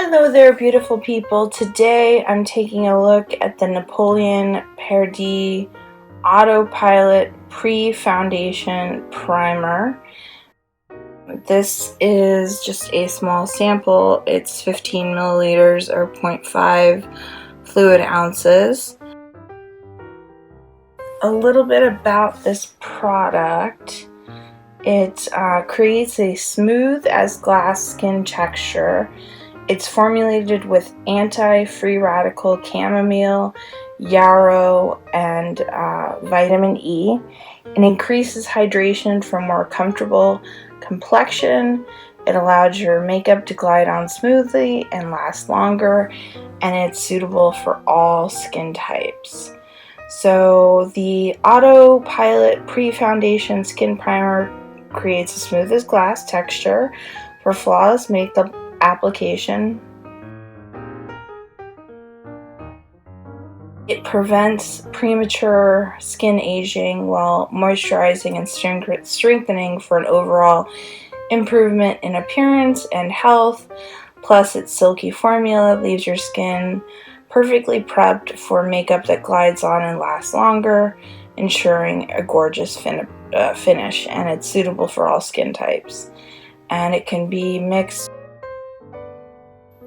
Hello there, beautiful people. Today I'm taking a look at the Napoleon Perdis Autopilot Pre-Foundation Primer. This is just a small sample. It's 15 milliliters or 0.5 fluid ounces. A little bit about this product. It creates a smooth as glass skin texture. It's formulated with anti-free radical chamomile, yarrow, and vitamin E. It increases hydration for more comfortable complexion. It allows your makeup to glide on smoothly and last longer, and it's suitable for all skin types. So the Autopilot Pre-Foundation Skin Primer creates a smooth as glass texture for flawless makeup application. It prevents premature skin aging while moisturizing and strengthening for an overall improvement in appearance and health. Plus, its silky formula leaves your skin perfectly prepped for makeup that glides on and lasts longer, ensuring a gorgeous finish, and it's suitable for all skin types. And it can be mixed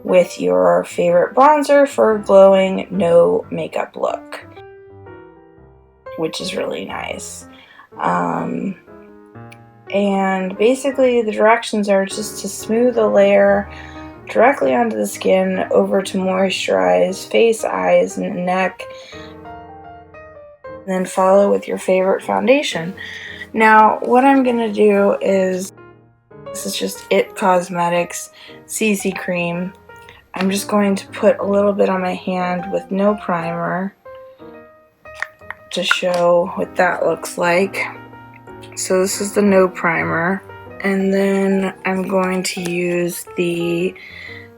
with your favorite bronzer for a glowing, no makeup look, which is really nice. And basically the directions are just to smooth a layer directly onto the skin, over to moisturize face, eyes, and neck, and then follow with your favorite foundation. Now what I'm going to do is, this is just IT Cosmetics CC Cream. I'm just going to put a little bit on my hand with no primer to show what that looks like. So this is the no primer. And then I'm going to use the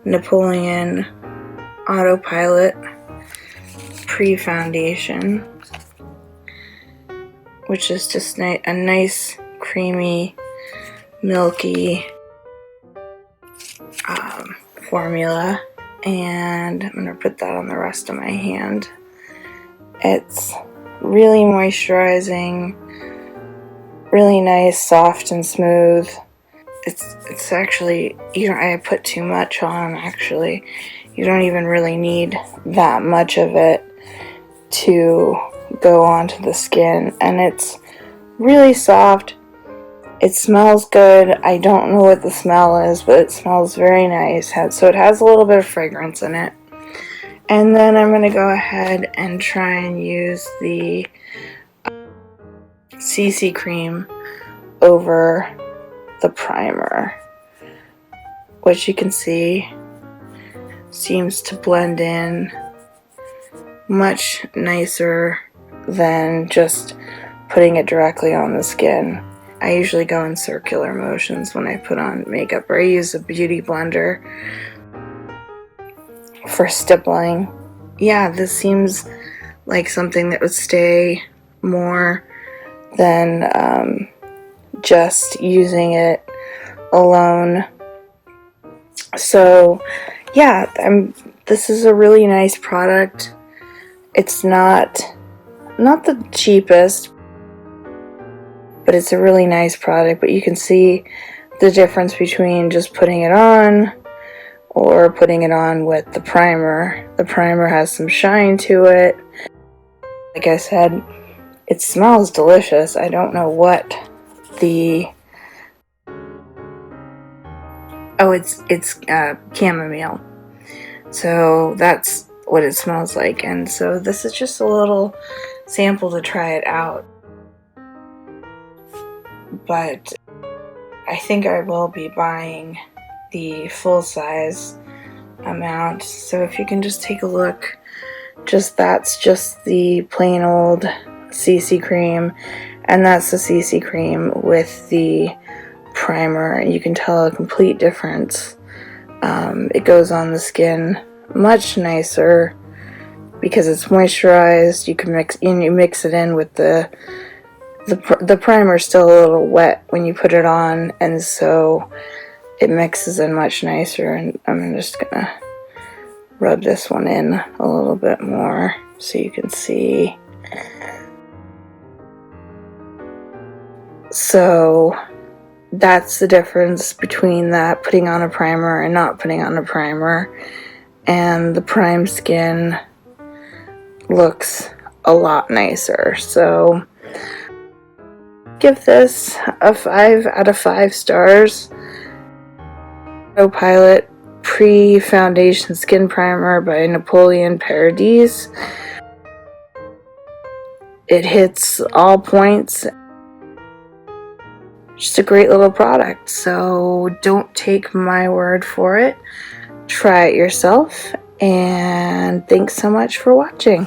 Napoleon Autopilot Pre-Foundation, which is just a nice, creamy, milky formula, and I'm going to put that on the rest of my hand. It's really moisturizing, really nice, soft and smooth. It's actually, I put too much on actually. You don't even really need that much of it to go onto the skin, and it's really soft. It smells good. I don't know what the smell is, but it smells very nice. So it has a little bit of fragrance in it. And then I'm going to go ahead and try and use the CC cream over the primer, which you can see seems to blend in much nicer than just putting it directly on the skin. I usually go in circular motions when I put on makeup, or I use a beauty blender for stippling. Yeah, this seems like something that would stay more than just using it alone. So yeah, this is a really nice product. It's not the cheapest, but it's a really nice product. But you can see the difference between just putting it on or putting it on with the primer. The primer has some shine to it. Like I said, it smells delicious. I don't know what the... Oh, it's chamomile. So that's what it smells like. And so this is just a little sample to try it out. But I think I will be buying the full size amount. So if you can just take a look, that's just the plain old CC cream, and that's the CC cream with the primer. You can tell a complete difference. It goes on the skin much nicer because it's moisturized. You can mix it in with the primer is still a little wet when you put it on, and so it mixes in much nicer. And I'm just gonna rub this one in a little bit more so you can see. So that's the difference between that putting on a primer and not putting on a primer. And the prime skin looks a lot nicer. So give this a 5 out of 5 stars. Pilot Pre-Foundation Skin Primer by Napoleon Perdis. It hits all points. Just a great little product, so don't take my word for it. Try it yourself, and thanks so much for watching.